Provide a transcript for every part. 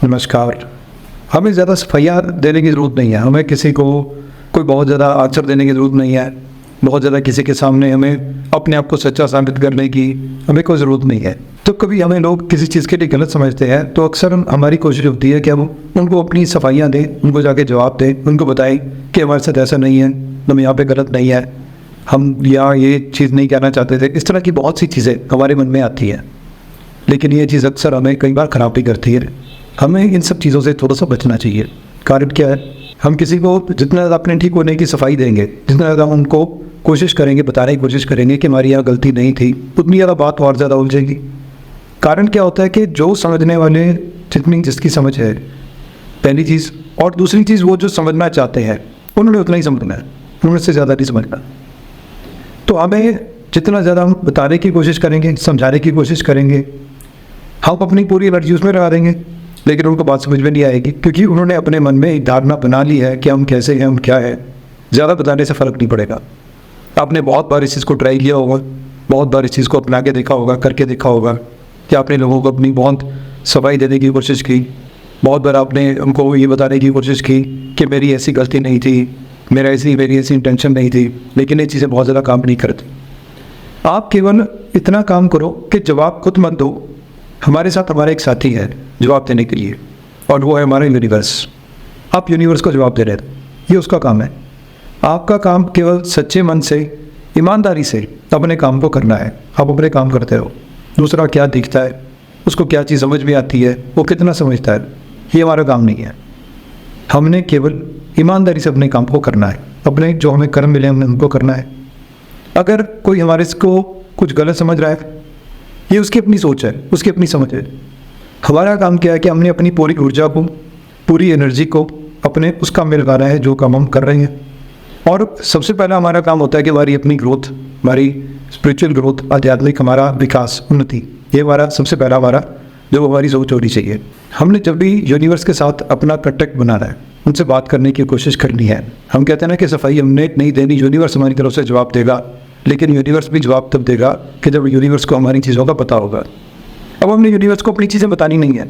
नमस्कार। हमें ज़्यादा सफाइयाँ देने की ज़रूरत नहीं है, हमें किसी को कोई बहुत ज़्यादा आंसर देने की ज़रूरत नहीं है, बहुत ज़्यादा किसी के सामने हमें अपने आप को सच्चा साबित करने की हमें कोई ज़रूरत नहीं है। तो कभी हमें लोग किसी चीज़ के लिए गलत समझते हैं तो अक्सर हमारी कोशिश होती है कि हम उनको अपनी सफाइयाँ दें, उनको जाके जवाब दें, उनको बताएं कि हमारे साथ ऐसा नहीं है, हम यहाँ पे गलत नहीं है, हम यहाँ ये चीज़ नहीं कहना चाहते थे। इस तरह की बहुत सी चीज़ें हमारे मन में आती हैं, लेकिन ये चीज़ अक्सर हमें कई बार ख़राब भी करती है। हमें इन सब चीज़ों से थोड़ा सा बचना चाहिए। कारण क्या है, हम किसी को जितना ज़्यादा अपने ठीक होने की सफाई देंगे, जितना ज़्यादा उनको कोशिश करेंगे, बताने की कोशिश करेंगे कि हमारी यहाँ गलती नहीं थी, उतनी ज़्यादा बात और ज़्यादा उलझेगी। कारण क्या होता है कि जो समझने वाले जितनी जिसकी समझ है, पहली चीज़, और दूसरी चीज़ वो जो समझना चाहते हैं उन्होंने उतना ही समझना है, उन्होंने से ज़्यादा नहीं समझना। तो हमें जितना ज़्यादा हम बताने की कोशिश करेंगे, समझाने की कोशिश करेंगे, हम अपनी पूरी एनर्जी उसमें लगा देंगे, लेकिन उनको बात समझ में नहीं आएगी, क्योंकि उन्होंने अपने मन में एक धारणा बना ली है कि हम कैसे हैं, हम क्या है। ज़्यादा बताने से फ़र्क नहीं पड़ेगा। आपने बहुत बार इस चीज़ को ट्राई किया होगा, बहुत बार इस चीज़ को अपना के देखा होगा, करके देखा होगा कि आपने लोगों को अपनी बहुत सफाई देने की कोशिश की, बहुत बार आपने उनको ये बताने की कोशिश की कि मेरी ऐसी गलती नहीं थी, मेरी ऐसी इंटेंशन नहीं थी, लेकिन ये चीज़ें बहुत ज़्यादा काम नहीं करती। आप केवल इतना काम करो कि जवाब खुद मत दो। हमारे साथ हमारा एक साथी है जवाब देने के लिए, और वो है हमारा यूनिवर्स। आप यूनिवर्स को जवाब दे रहे थे, ये उसका काम है। आपका काम केवल सच्चे मन से, ईमानदारी से अपने काम को करना है। आप अपने काम करते हो, दूसरा क्या दिखता है, उसको क्या चीज़ समझ में आती है, वो कितना समझता है, ये हमारा काम नहीं है। हमने केवल ईमानदारी से अपने काम को करना है, अपने जो हमें कर्म मिले हमने उनको करना है। अगर कोई हमारे इसको कुछ गलत समझ रहा है, ये उसकी अपनी सोच है, उसकी अपनी समझ है। हमारा काम क्या है कि हमने अपनी पूरी ऊर्जा को, पूरी एनर्जी को अपने उस काम में लगाना है जो काम हम कर रहे हैं। और सबसे पहला हमारा काम होता है कि हमारी अपनी ग्रोथ, हमारी स्पिरिचुअल ग्रोथ, आध्यात्मिक हमारा विकास, उन्नति, ये हमारा सबसे पहला हमारा जो हमारी सोच होनी चाहिए। हमने जब भी यूनिवर्स के साथ अपना कॉन्टैक्ट बनाना है, उनसे बात करने की कोशिश करनी है। हम कहते हैं ना कि सफाई हमने नहीं देनी, यूनिवर्स हमारी तरफ से जवाब देगा, लेकिन यूनिवर्स भी जवाब तब देगा कि जब यूनिवर्स को हमारी चीज़ों का पता होगा। अब हमने यूनिवर्स को अपनी चीज़ें बतानी नहीं है,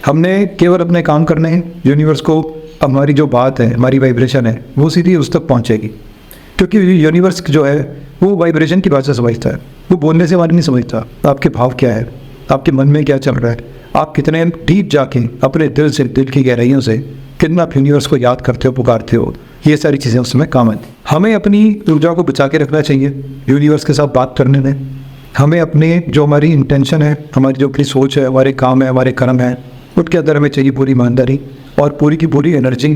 हमने केवल अपने काम करने हैं। यूनिवर्स को हमारी जो बात है, हमारी वाइब्रेशन है, वो सीधी उस तक पहुंचेगी, क्योंकि यूनिवर्स जो है वो वाइब्रेशन की भाषा समझता है, वो बोलने से हमारी नहीं समझता। आपके भाव क्या है, आपके मन में क्या चल रहा है, आप कितने डीप जाके अपने दिल से, दिल की गहराइयों से कितना आप यूनिवर्स को याद करते हो, पुकारते हो, ये सारी चीज़ें उस समय काम आती। हमें अपनी ऊर्जा को बचा के रखना चाहिए यूनिवर्स के साथ बात करने में। हमें अपने जो हमारी इंटेंशन है, हमारी जो अपनी सोच है, हमारे काम है, हमारे कर्म है, उनके अंदर हमें चाहिए पूरी ईमानदारी और पूरी की पूरी एनर्जी,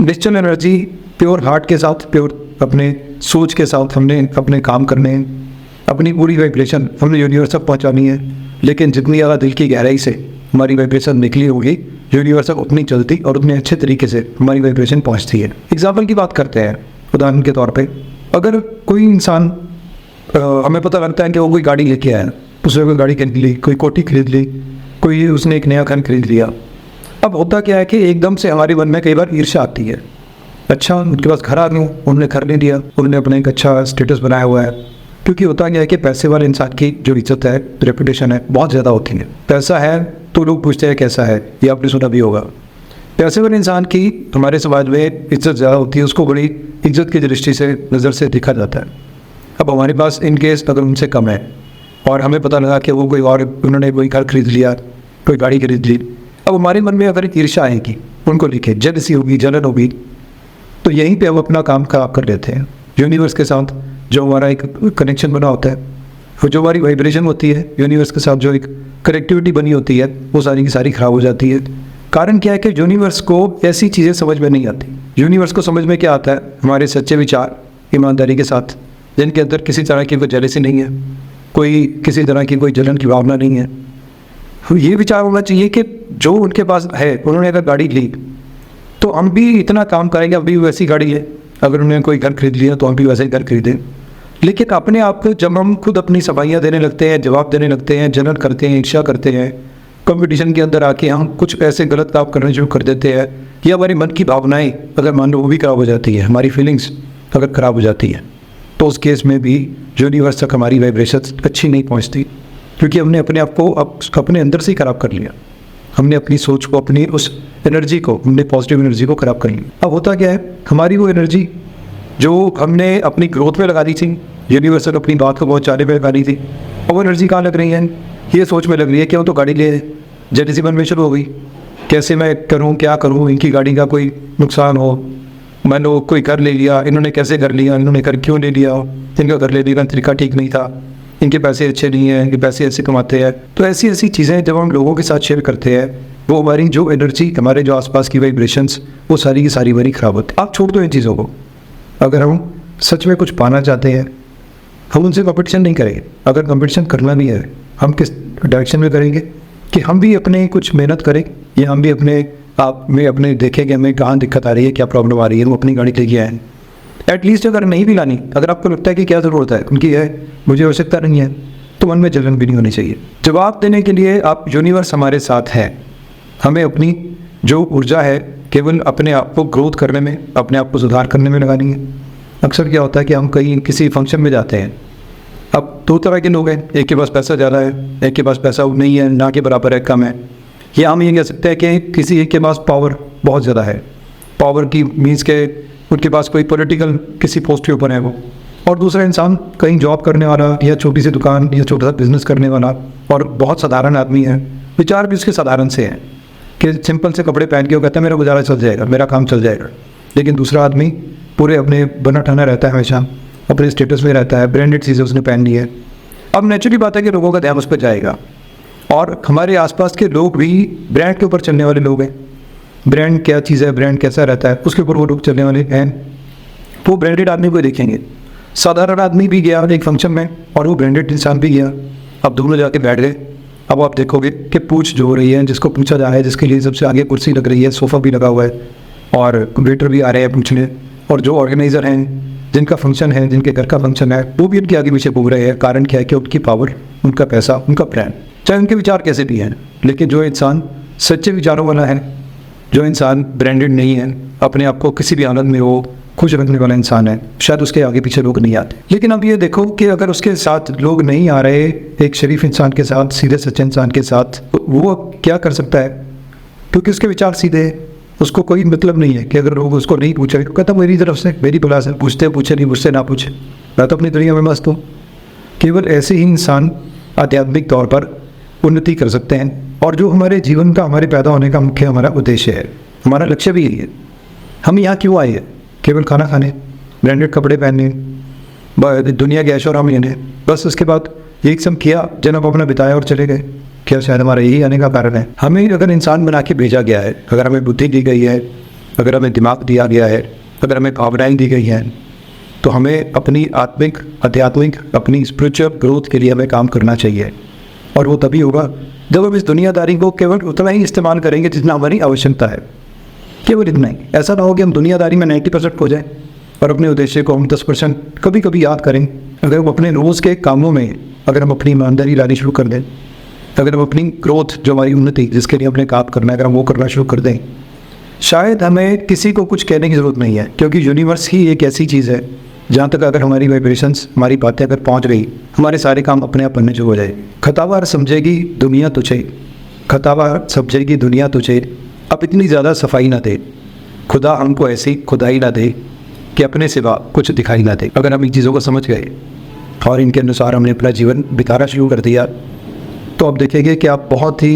निश्चल एनर्जी, प्योर हार्ट के साथ, प्योर अपने सोच के साथ हमने अपने काम करने हैं। अपनी पूरी वाइब्रेशन हमने यूनिवर्स तक पहुँचानी है, लेकिन जितनी ज़्यादा दिल की गहराई से हमारी वाइब्रेशन निकली होगी, यूनिवर्स तक उतनी जल्दी और उतने अच्छे तरीके से हमारी वाइब्रेशन पहुंचती है। एग्जाम्पल की बात करते हैं, उदाहरण के तौर पे, अगर कोई इंसान हमें पता लगता है कि वो कोई गाड़ी लेके आया, उसने कोई गाड़ी खरीद ली, कोई कोठी खरीद ली, कोई उसने एक नया घर खरीद लिया। अब होता क्या है कि एकदम से हमारे मन में कई बार ईर्ष्या आती है। अच्छा, उनके पास घर आ गया, उन्होंने घर ले लिया, उन्होंने अपना एक अच्छा स्टेटस बनाया हुआ है। क्योंकि होता क्या है कि पैसे वाले इंसान की जो इज्जत है, रेपुटेशन है, बहुत ज़्यादा होती है। पैसा है तो लोग पूछते हैं कैसा है, ये आपने सुना भी होगा। पैसे वाले इंसान की हमारे समाज में इज्जत ज़्यादा होती है, उसको बड़ी इज्जत की दृष्टि से, नज़र से देखा जाता है। अब हमारे पास इन केस अगर उनसे कम है और हमें पता लगा कि वो कोई और, उन्होंने कोई घर खरीद लिया, कोई गाड़ी खरीद ली, अब हमारे मन में अगर एक ईर्ष्या आएगी, उनको लिखे जेलसी होगी, जलन होगी, तो यहीं पर हम अपना काम खराब कर लेते हैं। यूनिवर्स के साथ जो हमारा एक कनेक्शन बना होता है, वो जो हमारी वाइब्रेशन होती है, यूनिवर्स के साथ जो एक कनेक्टिविटी बनी होती है, वो सारी की सारी खराब हो जाती है। कारण क्या है कि यूनिवर्स को ऐसी चीज़ें समझ में नहीं आती। यूनिवर्स को समझ में क्या आता है, हमारे सच्चे विचार, ईमानदारी के साथ, जिनके अंदर किसी तरह की कोई जेलसी नहीं है, कोई किसी तरह की कोई जलन की भावना नहीं है। ये विचार होना चाहिए कि जो उनके पास है, उन्होंने अगर गाड़ी ली तो हम भी इतना काम करेंगे, हम भी वैसी गाड़ी ले। अगर उन्होंने कोई घर खरीद लिया तो हम भी वैसे ही घर खरीदें। लेकिन अपने आप को जब हम खुद अपनी सफाइयाँ देने लगते हैं, जवाब देने लगते हैं, जलन करते हैं, ईर्ष्या करते हैं, कंपटीशन के अंदर आके हम कुछ ऐसे गलत काम करने शुरू कर देते हैं, या हमारी मन की भावनाएं अगर मान लो वो भी खराब हो जाती है, हमारी फीलिंग्स अगर खराब हो जाती है, तो उस केस में भी यूनिवर्स तक हमारी वाइब्रेशन अच्छी नहीं पहुंचती, क्योंकि हमने अपने आप को अब अपने अंदर से ही खराब कर लिया। हमने अपनी सोच को, अपनी उस एनर्जी को, हमने पॉजिटिव एनर्जी को खराब कर लिया। अब होता क्या है, हमारी वो एनर्जी जो हमने अपनी ग्रोथ में लगा दी थी, यूनिवर्सल अपनी बात को पहुँचाने में लगा दी थी, अब वो एनर्जी कहाँ लग रही है? ये सोच में लग रही है कि वो तो गाड़ी ले जेटीसी बनने शुरू हो गई, कैसे मैं करूँ, क्या करूँ, इनकी गाड़ी का कोई नुकसान हो, मान लो कोई घर ले लिया, इन्होंने कैसे घर लिया, इन्होंने घर क्यों ले लिया, इनका घर लेने का तरीका ठीक नहीं था, इनके पैसे अच्छे नहीं हैं, इनके पैसे ऐसे कमाते हैं। तो ऐसी ऐसी चीज़ें जब हम लोगों के साथ शेयर करते हैं, वो हमारी जो एनर्जी, हमारे जो आसपास की वाइब्रेशंस, वो सारी की सारी हमारी ख़राब होती है। आप छोड़ दो इन चीज़ों को। अगर हम सच में कुछ पाना चाहते हैं, हम उनसे कंपटीशन नहीं करेंगे। अगर कंपटीशन करना भी है, हम किस डायरेक्शन में करेंगे कि हम भी अपने कुछ मेहनत करें, या हम भी अपने आप में अपने देखें कि हमें कहाँ दिक्कत आ रही है, क्या प्रॉब्लम आ रही है, वो अपनी गाड़ी लेके आए। एटलीस्ट अगर नहीं भी लानी, अगर आपको लगता है कि क्या ज़रूरत है उनकी है, मुझे आवश्यकता नहीं है, तो मन में जलन भी नहीं होनी चाहिए। जवाब देने के लिए आप, यूनिवर्स हमारे साथ है। हमें अपनी जो ऊर्जा है केवल अपने आप को ग्रोथ करने में, अपने आप को सुधार करने में लगानी है। अक्सर क्या होता है कि हम कहीं किसी फंक्शन में जाते हैं, अब दो तरह के लोग हैं, एक के पास पैसा ज़्यादा है, एक के पास पैसा नहीं है, ना के बराबर है, कम है। या हम ये कह सकते हैं कि किसी एक के पास पावर बहुत ज़्यादा है, पावर की मीन्स के उनके पास कोई पॉलिटिकल किसी पोस्ट के ऊपर है वो, और दूसरा इंसान कहीं जॉब करने वाला या छोटी सी दुकान या छोटा सा बिजनेस करने वाला और बहुत साधारण आदमी है, विचार भी उसके साधारण से हैं कि सिंपल से कपड़े पहन के वो कहता है मेरा गुजारा चल जाएगा, मेरा काम चल जाएगा। लेकिन दूसरा आदमी पूरे अपने बना ठना रहता है, हमेशा अपने स्टेटस में रहता है, ब्रांडेड चीज़ें उसने पहन ली है। अब नेचुरली बात है कि लोगों का ध्यान उस पर जाएगा, और हमारे आसपास के लोग भी ब्रांड के ऊपर चलने वाले लोग हैं। ब्रांड क्या चीज़ है, ब्रांड कैसा रहता है, उसके ऊपर वो लोग चलने वाले हैं। वो ब्रांडेड आदमी को देखेंगे, साधारण आदमी भी गया एक फंक्शन में और वो ब्रांडेड इंसान भी गया, अब दोनों जाके बैठ गए। अब आप देखोगे कि पूछ जो हो रही है, जिसको पूछा जा रहा है, जिसके लिए सबसे आगे कुर्सी लग रही है, सोफ़ा भी लगा हुआ है और वेटर भी आ रहे हैं पूछने, और जो ऑर्गेनाइज़र हैं, जिनका फंक्शन है, जिनके घर का फंक्शन है, वो भी उनके आगे पीछे घूम रहे हैं। कारण क्या है कि उनकी पावर, उनका पैसा, उनका ब्रांड, चाहे उनके विचार कैसे भी हैं। लेकिन जो इंसान सच्चे विचारों वाला है, जो इंसान ब्रांडेड नहीं है, अपने आप को किसी भी हालत में वो खुश रखने वाला इंसान है, शायद उसके आगे पीछे लोग नहीं आते। लेकिन अब ये देखो कि अगर उसके साथ लोग नहीं आ रहे, एक शरीफ इंसान के साथ, सीधे सच्चे इंसान के साथ, वो क्या कर सकता है? क्योंकि उसके विचार सीधे हैं, उसको कोई मतलब नहीं है कि अगर लोग उसको नहीं पूछे, तो कहता मेरी तरफ से, मेरी बुला से पूछते पूछे, नहीं मुझसे ना पूछे, मैं तो अपनी दुनिया में मस्त हूँ। केवल ऐसे ही इंसान आध्यात्मिक तौर पर उन्नति कर सकते हैं। और जो हमारे जीवन का, हमारे पैदा होने का मुख्य हमारा उद्देश्य है, हमारा लक्ष्य भी यही है। हम यहाँ क्यों आए हैं? केवल खाना खाने, ब्रांडेड कपड़े पहनने, दुनिया के ऐशो आराम लेने, बस उसके बाद यही सब किया, जन्म अपना बिताया और चले गए। क्या शायद हमारा यही आने का कारण है? हमें अगर इंसान बना के भेजा गया है, अगर हमें बुद्धि दी गई है, अगर हमें दिमाग दिया गया है, अगर हमें भावनाएँ दी गई हैं, तो हमें अपनी आत्मिक, आध्यात्मिक, अपनी स्पिरिचुअल ग्रोथ के लिए हमें काम करना चाहिए। और वो तभी होगा जब हम इस दुनियादारी को केवल उतना ही इस्तेमाल करेंगे जितना हमारी आवश्यकता है, केवल इतना ही। ऐसा ना हो कि हम दुनियादारी में 90% खो जाएं और अपने उद्देश्य को हम 10% कभी कभी याद करें। अगर हम अपने रोज़ के कामों में, अगर हम अपनी ईमानदारी लानी शुरू कर दें, अगर हम अपनी ग्रोथ, जो हमारी उन्नति, जिसके लिए हमने काम करना है, अगर हम वो करना शुरू कर दें, शायद हमें किसी को कुछ कहने की ज़रूरत नहीं है। क्योंकि यूनिवर्स ही एक ऐसी चीज़ है जहाँ तक अगर हमारी वाइब्रेशंस, हमारी बातें अगर पहुँच गई, हमारे सारे काम अपने आप बनने शुरू हो जाए। खतावार समझेगी दुनिया तुझे, खतावार समझेगी दुनिया तुझे, अब इतनी ज़्यादा सफाई ना दे, खुदा हमको ऐसी खुदाई ना दे कि अपने सिवा कुछ दिखाई ना दे। अगर हम इन चीज़ों को समझ गए और इनके अनुसार हमने अपना जीवन बिताना शुरू कर दिया, तो आप देखेंगे कि आप बहुत ही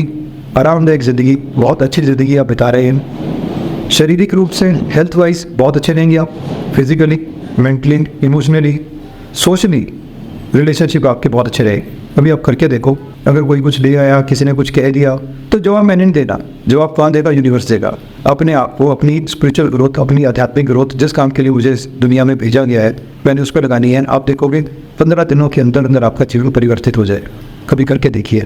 आरामदायक ज़िंदगी, बहुत अच्छी ज़िंदगी आप बिता रहे हैं। शारीरिक रूप से, हेल्थ वाइज बहुत अच्छे रहेंगे आप, physically, mentally, emotionally, socially relationship आपके बहुत अच्छे रहे। अभी आप करके देखो, अगर कोई कुछ ले आया, किसी ने कुछ कह दिया, तो जवाब मैंने नहीं देना, जवाब कौन देगा? यूनिवर्स देगा। अपने आप को, अपनी स्पिरिचुअल ग्रोथ, अपनी आध्यात्मिक ग्रोथ, जिस काम के लिए मुझे इस दुनिया में भेजा गया है, मैंने उस पर लगानी है। आप देखोगे 15 दिनों के अंदर अंदर आपका जीवन परिवर्तित हो जाए। कभी करके देखिए।